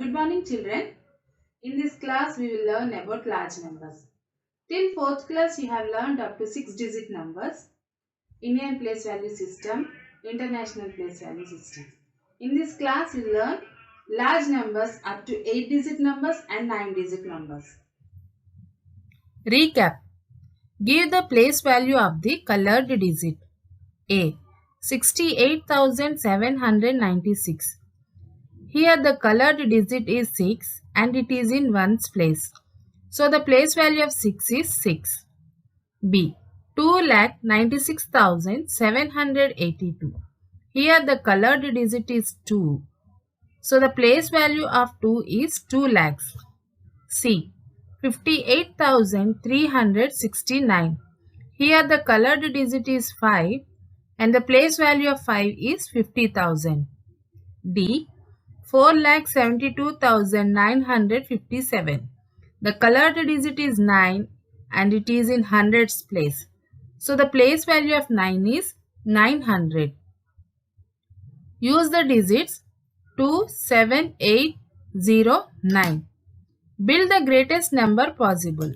Good morning, children. In this class, we will learn about large numbers. Till 4th class, you have learned up to 6-digit numbers, Indian place value system, international place value system. In this class, we will learn large numbers up to 8-digit numbers and 9-digit numbers. Recap. Give the place value of the colored digit. A. 68,796. Here the colored digit is 6 and it is in ones place. So the place value of 6 is 6. B. 2,96,782. Here the colored digit is 2. So the place value of 2 is 2 lakhs. C. 58,369. Here the colored digit is 5 and the place value of 5 is 50,000. D. 4,72,957. The colored digit is 9 and it is in hundreds place. So the place value of 9 is 900. Use the digits 2, 7, 8, 0, 9. Build the greatest number possible.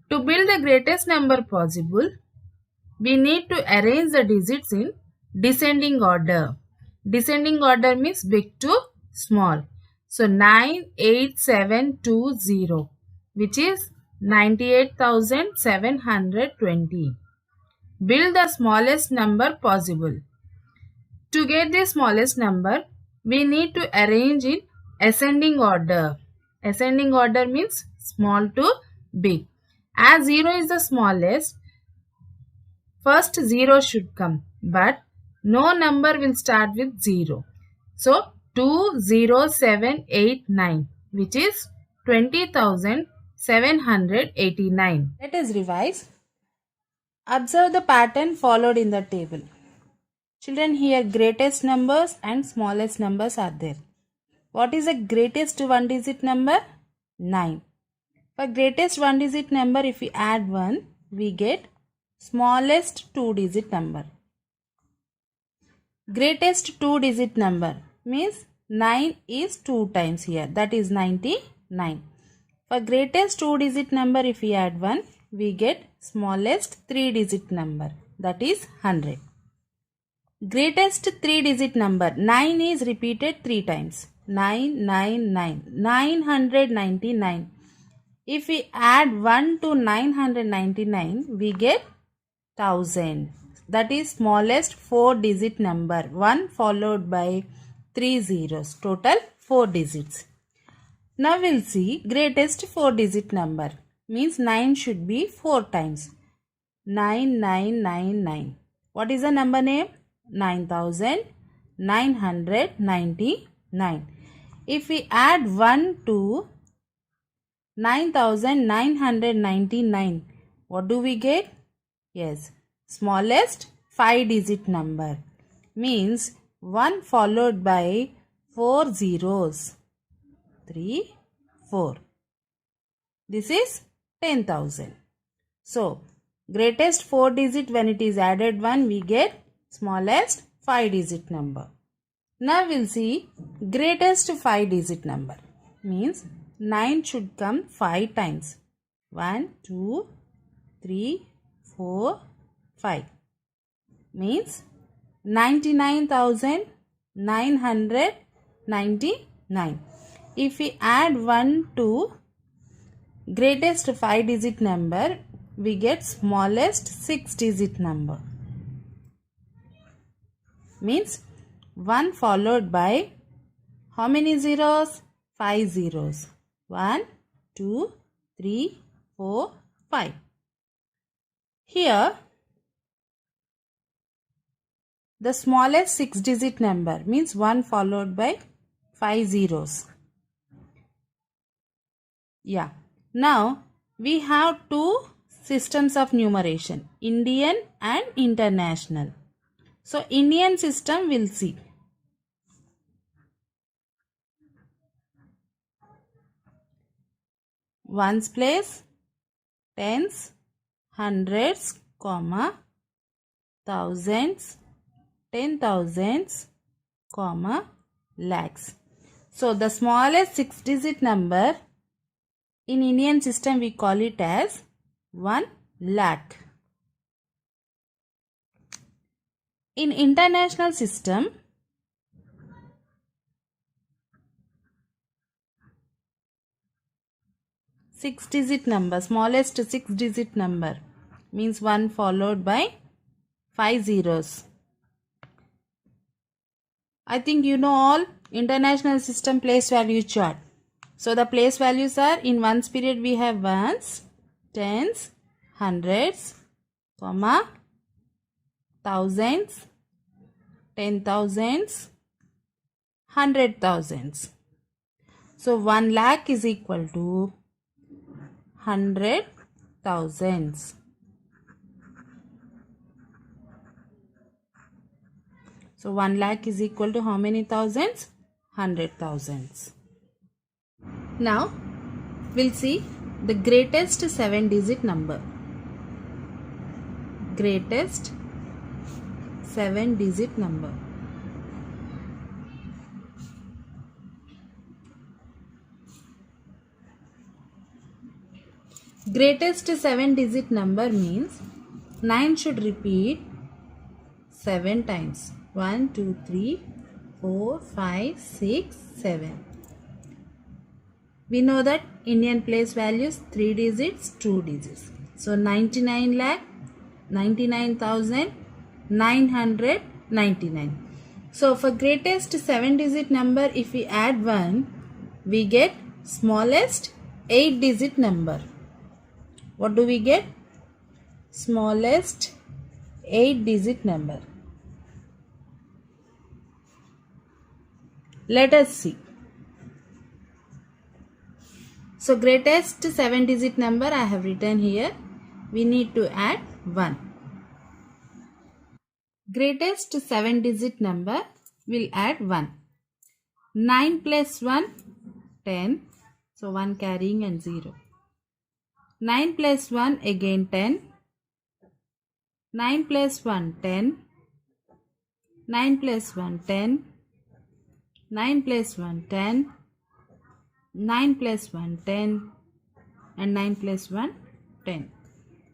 To build the greatest number possible, we need to arrange the digits in descending order. Descending order means big to small. So 98720, which is 98,720. Build the smallest number possible. To get the smallest number, we need to arrange in ascending order. Ascending order means small to big. As 0 is the smallest, first 0 should come, but no number will start with 0. So 20789, which is 20,789. Let us revise. Observe the pattern followed in the table. Children, here greatest numbers and smallest numbers are there. What is the greatest one digit number? 9. For greatest one digit number, if we add 1, we get smallest 2-digit number. Greatest 2-digit number means 9 is 2 times here, that is 99. For greatest 2-digit number, if we add 1, we get smallest 3-digit number, that is 100. Greatest 3-digit number, 9 is repeated 3 times, 999, 999. If we add 1 to 999, we get 1000. That is smallest 4-digit number, 1 followed by 3 zeros, total 4 digits. Now we'll see greatest 4-digit number, means 9 should be 4 times, 9999. What is the number name? 9,999. If we add 1 to 9,999, what do we get? Yes, smallest 5-digit number, means 1 followed by 4 zeros, 3, 4. This is 10,000. So, greatest 4-digit, when it is added 1, we get smallest 5-digit number. Now we'll see greatest 5-digit number, means 9 should come 5 times, 1, 2, 3, 4, 5, means 99,999. If we add 1 to greatest 5-digit number, we get smallest 6-digit number, means 1 followed by how many zeros? 5 zeros. 1, 2, 3, 4, 5. Here, the smallest 6-digit number means 1 followed by 5 zeros. Yeah. Now, we have 2 systems of numeration, Indian and international. So, Indian system we'll see. Ones place, tens, hundreds, comma, thousands, 10,000s, comma, lakhs. So the smallest 6-digit number in Indian system we call it as 1 lakh. In international system, smallest 6-digit number means 1 followed by 5 zeros. I think you know all international system place value chart. So the place values are, in ones period we have ones, tens, hundreds, comma, thousands, 10,000s, 100,000s. So 1 lakh is equal to 100,000s. So 1 lakh is equal to how many thousands? 100,000s. Now we'll see the greatest 7-digit number. Greatest 7-digit number. Greatest 7-digit number means 9 should repeat 7 times. 1, 2, 3, 4, 5, 6, 7. We know that Indian place values 3 digits, 2 digits. So 99 lakh, 99,999. So for greatest 7-digit number, if we add 1, we get smallest 8-digit number. What do we get? Smallest 8-digit number. Let us see. So greatest 7-digit number I have written here. We need to add 1. Greatest 7-digit number will add 1. 9 plus 1, 10. So 1 carrying and 0. 9 plus 1 again 10. 9 plus 1, 10. 9 plus 1, 10. 9 plus 1, 10. 9 plus 1, 10. And 9 plus 1, 10.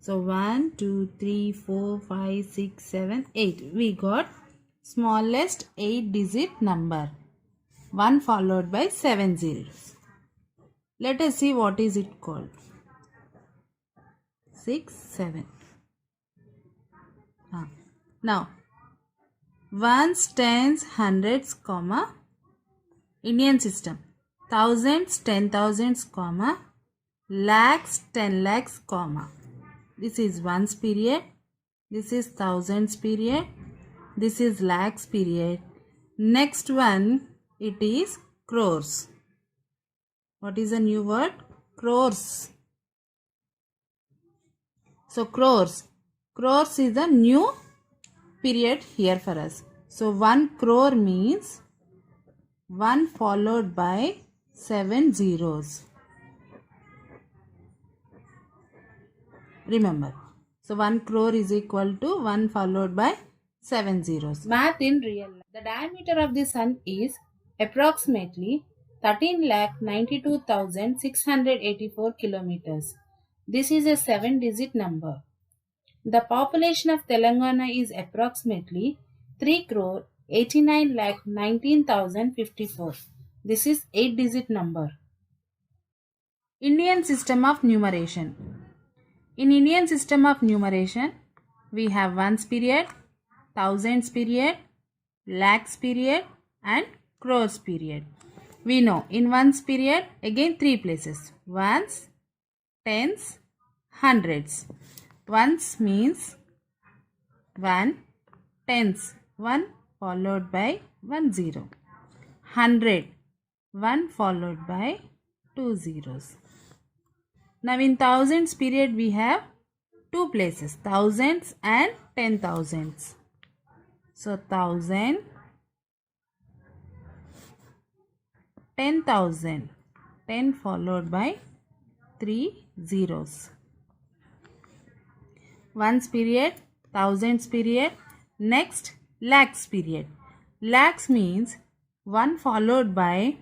So 1, 2, 3, 4, 5, 6, 7, 8. We got smallest 8-digit number. 1 followed by 7 zeros. Let us see what is it called. 6, 7. Now, ones, tens, hundreds, comma, Indian system. Thousands, 10,000s, comma, lakhs, 10 lakhs, comma. This is ones period. This is thousands period. This is lakhs period. Next one, it is crores. What is a new word? Crores. So crores. Crores is a new period here for us. So 1 crore means 1 followed by 7 zeros. Remember. So 1 crore is equal to 1 followed by 7 zeros. Math in real life. The diameter of the sun is approximately 13,92,684 kilometers. This is a 7-digit number. The population of Telangana is approximately 3,89,19,054. This is 8-digit number. Indian system of numeration. In Indian system of numeration, we have ones period, thousands period, lakhs period and crores period. We know in ones period again 3 places. Ones, tens, hundreds. Ones means 1, tens 1 followed by 1 0. 100 1 followed by 2 zeros. Now in thousands period we have 2 places, thousands and 10,000s. So 1,000, 10,000, 10 followed by 3 zeros. Ones period, thousands period, next lakhs period. Lakhs means 1 followed by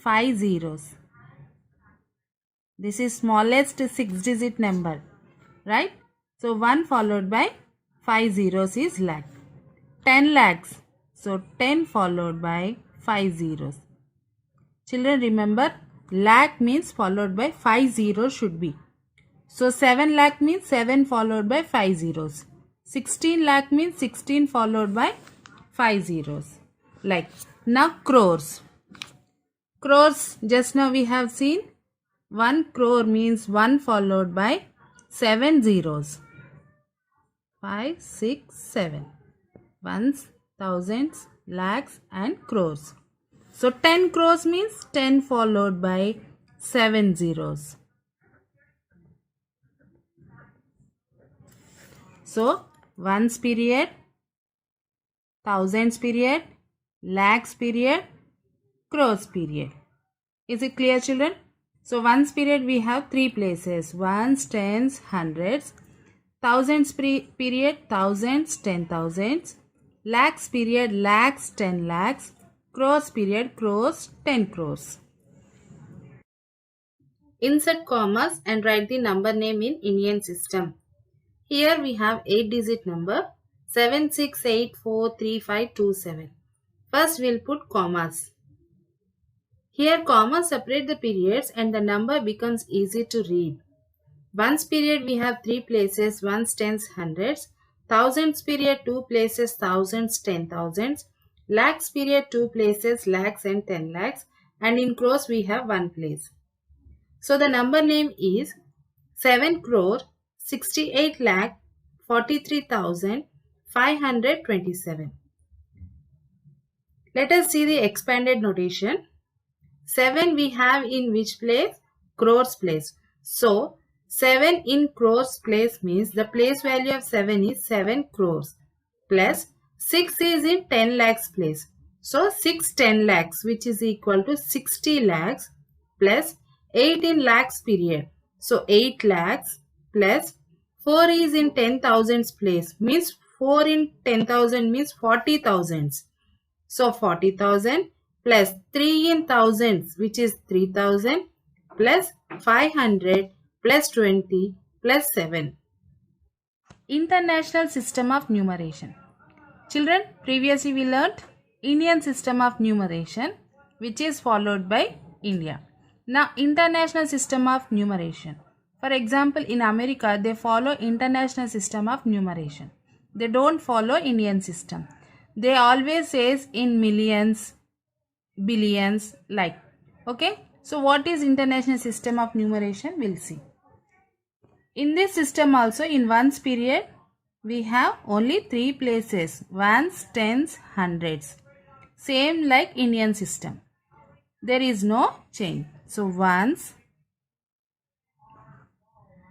5 zeros. This is smallest 6-digit number, right? So 1 followed by 5 zeros is lakh. 10 lakhs. So 10 followed by 5 zeros. Children, remember, lakh means followed by 5 zeros should be. So 7 lakh means 7 followed by 5 zeros. 16 lakh means 16 followed by 5 zeros. Like, now crores. Crores, just now we have seen 1 crore means 1 followed by 7 zeros. 5, 6, 7. Ones, thousands, lakhs and crores. So 10 crores means 10 followed by 7 zeros. So ones period, thousands period, lakhs period, crores period. Is it clear, children? So ones period we have 3 places: ones, tens, hundreds. Thousands period, thousands, 10,000s. Lakhs period, lakhs, 10 lakhs. Crores period, crores, 10 crores. Insert commas and write the number name in Indian system. Here we have 8-digit number 76843527. First we will put commas. Here commas separate the periods and the number becomes easy to read. Ones period we have 3 places: ones, tens, hundreds. Thousands period 2 places: thousands, 10,000s. Lakhs period 2 places: lakhs and 10 lakhs. And in crores we have 1 place. So the number name is 7 crore 68 lakh 43,527. Let us see the expanded notation. 7 we have in which place? Crores place. So 7 in crores place means the place value of 7 is 7 crores plus 6 is in 10 lakhs place. So 6 10 lakhs which is equal to 60 lakhs plus 8 in lakhs period. So 8 lakhs plus 4 is in 10,000s place means 4 in 10,000 means 40,000s. So 40,000 plus 3 in thousands which is 3,000 plus 500 plus 20 plus 7. International system of numeration. Children, previously we learnt Indian system of numeration which is followed by India. Now international system of numeration. For example, in America they follow international system of numeration. They don't follow Indian system. They always says in millions, billions, like. Okay. So what is international system of numeration? We'll see. In this system also, in ones period we have only 3 places: ones, tens, hundreds. Same like Indian system. There is no change. So ones,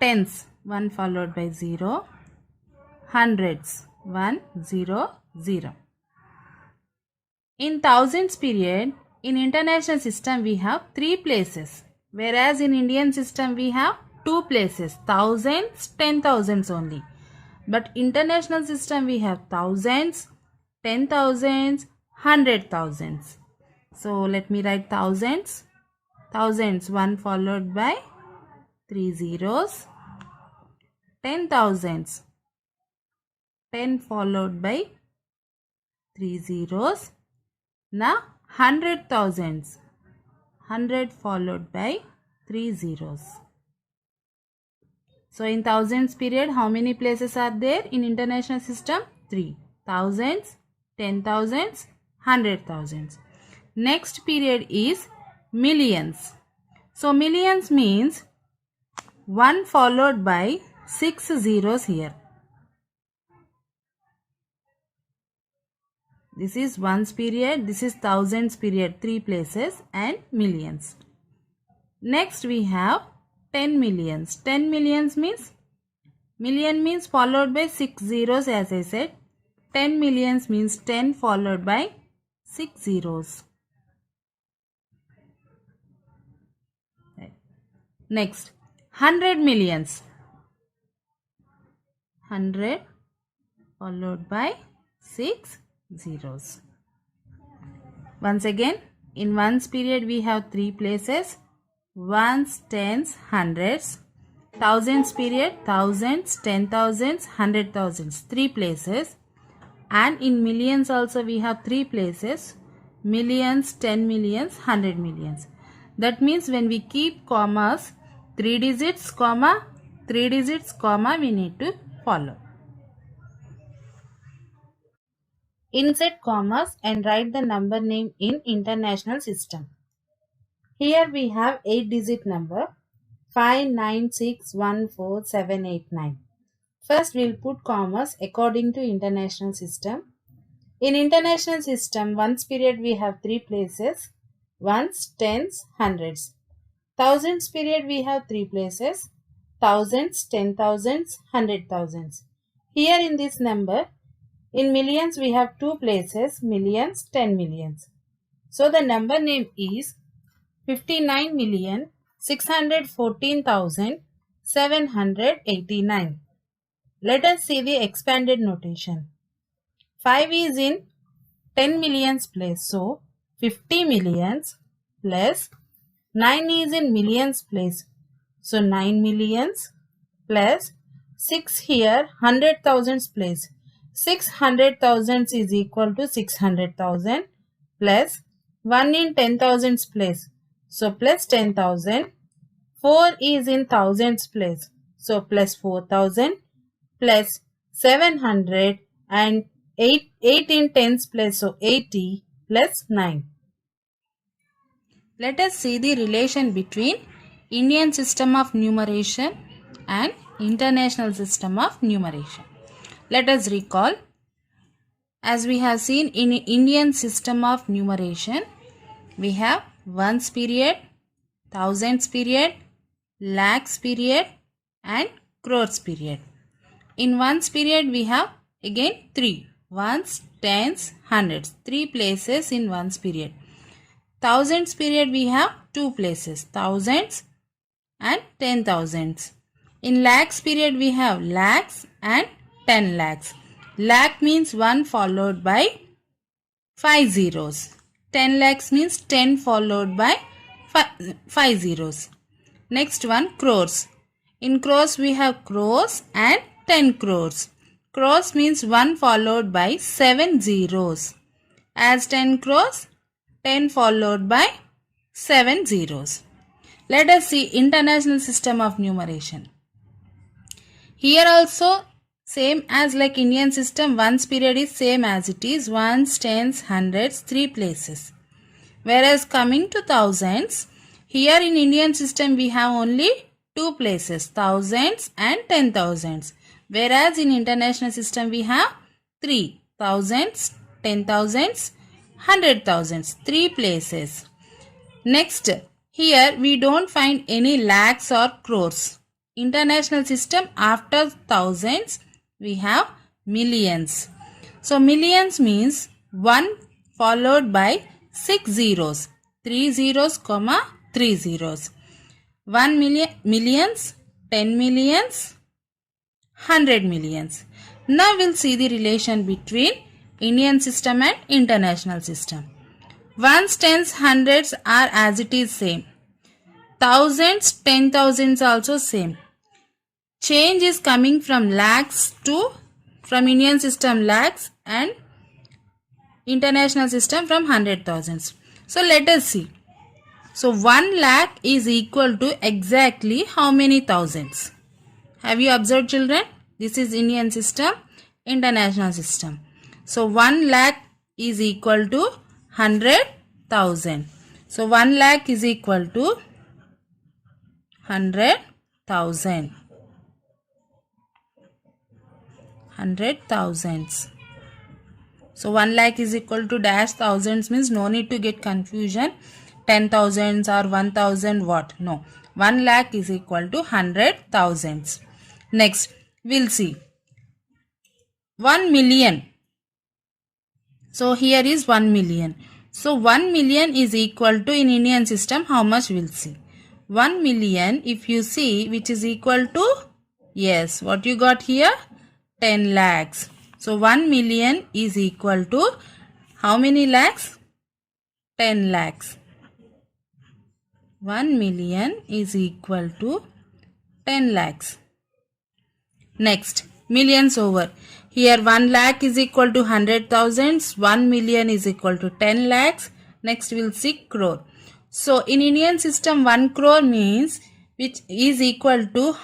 tens, 1 followed by 0, hundreds, 1, 0, 0. In thousands period, in international system we have 3 places, whereas in Indian system we have 2 places, thousands, 10,000s only. But international system we have thousands, 10,000s, 100,000s. So let me write thousands. Thousands, 1 followed by 3 zeros. 10,000s, 10 followed by 3 zeros. Now 100,000s, 100 followed by 3 zeros. So in thousands period, how many places are there in international system? 3. Thousands, 10,000s, 100,000s. Next period is millions. So millions means 1 followed by 6 zeros here. This is ones period, this is thousands period, 3 places, and millions. Next we have 10 millions. 10 millions means, million means followed by 6 zeros as I said. 10 millions means 10 followed by 6 zeros. Next, 100 millions. 100 followed by 6 zeros. Once again, In ones period we have 3 places. Ones, tens, hundreds. Thousands period, thousands, 10,000s, 100,000s, 3 places. And in millions also we have 3 places. Millions, 10 millions, 100 millions. That means when we keep commas, 3 digits, comma, 3 digits, comma, we need to follow. Insert commas and write the number name in international system. Here we have 8-digit number 596147889. First we will put commas according to international system. In international system, ones period we have 3 places. Ones, tens, hundreds. Thousands period we have 3 places. Thousands, 10,000s, 100,000s. Here in this number, in millions we have 2 places. Millions, 10 millions. So the number name is 59,614,789. Let us see the expanded notation. 5 is in 10 millions place. So 50 millions plus 9 is in millions place. So 9 millions plus 6 here 100,000s place. 600,000 is equal to 600,000 plus 1 in 10,000s place. So plus 10,000. 4 is in thousands place. So plus 4,000 plus 700 and 8 in tens place. So 80 plus 9. Let us see the relation between Indian system of numeration and international system of numeration. Let us recall, as we have seen in Indian system of numeration, we have ones period, thousands period, lakhs period and crores period. In ones period we have again 3. Ones, tens, hundreds. 3 places in ones period. Thousands period we have 2 places. Thousands and 10,000s. In lakhs period we have lakhs and 10 lakhs. Lakh means 1 followed by 5 zeros. 10 lakhs means 10 followed by 5 zeros. Next one, crores. In crores we have crores and 10 crores. Crores means 1 followed by 7 zeros. As 10 crores, 10 followed by 7 zeros. Let us see international system of numeration. Here also same as like Indian system, ones period is same as it is. Ones, tens, hundreds, 3 places. Whereas coming to thousands, here in Indian system we have only 2 places, thousands and 10,000s. Whereas in international system we have 3, thousands, 10,000s, 100,000s, 3 places. Next, here we don't find any lakhs or crores. International system, after thousands we have millions. So millions means 1 followed by 6 zeros. 3 zeros, comma 3 zeros. 1 million, millions, 10 millions, 100 millions. Now we'll see the relation between Indian system and international system. Ones, tens, hundreds are as it is same. Thousands, 10,000s also same. Change is coming from lakhs to, from Indian system lakhs and international system from 100,000s. So let us see. So 1 lakh is equal to exactly how many thousands? Have you observed, children? This is Indian system, international system. So 1 lakh is equal to 100,000. So 1 lakh is equal to 100,000. 100,000s. So 1 lakh is equal to dash thousands means no need to get confusion. 10,000s or 1,000 what? No. 1 lakh is equal to 100,000s. Next, we'll see. 1 million. So here is 1 million. So 1 million is equal to, in Indian system, how much we'll see. 1 million, if you see, which is equal to, yes, what you got here? 10 lakhs. So 1 million is equal to how many lakhs? 10 lakhs. 1 million is equal to 10 lakhs. Next, millions over. Here 1 lakh is equal to 100,000. 1 million is equal to 10 lakhs. Next we'll see crore. So in Indian system 1 crore means which is equal to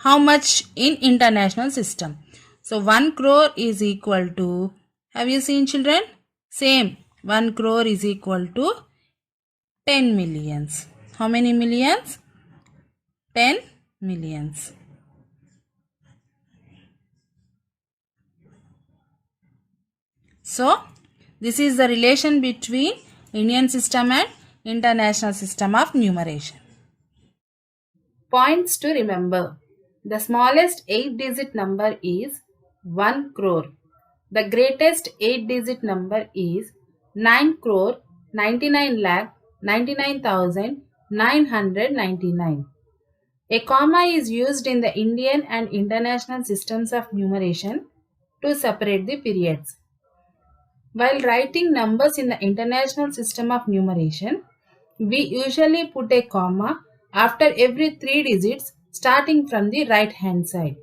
how much in international system. So 1 crore is equal to, have you seen children? Same, 1 crore is equal to 10 millions. How many millions? 10 millions. So, this is the relation between Indian system and international system of numeration. Points to remember. The smallest 8-digit number is 1 crore. The greatest 8-digit number is 9 crore 99 lakh 99,999. A comma is used in the Indian and international systems of numeration to separate the periods. While writing numbers in the international system of numeration, we usually put a comma after every 3 digits starting from the right hand side.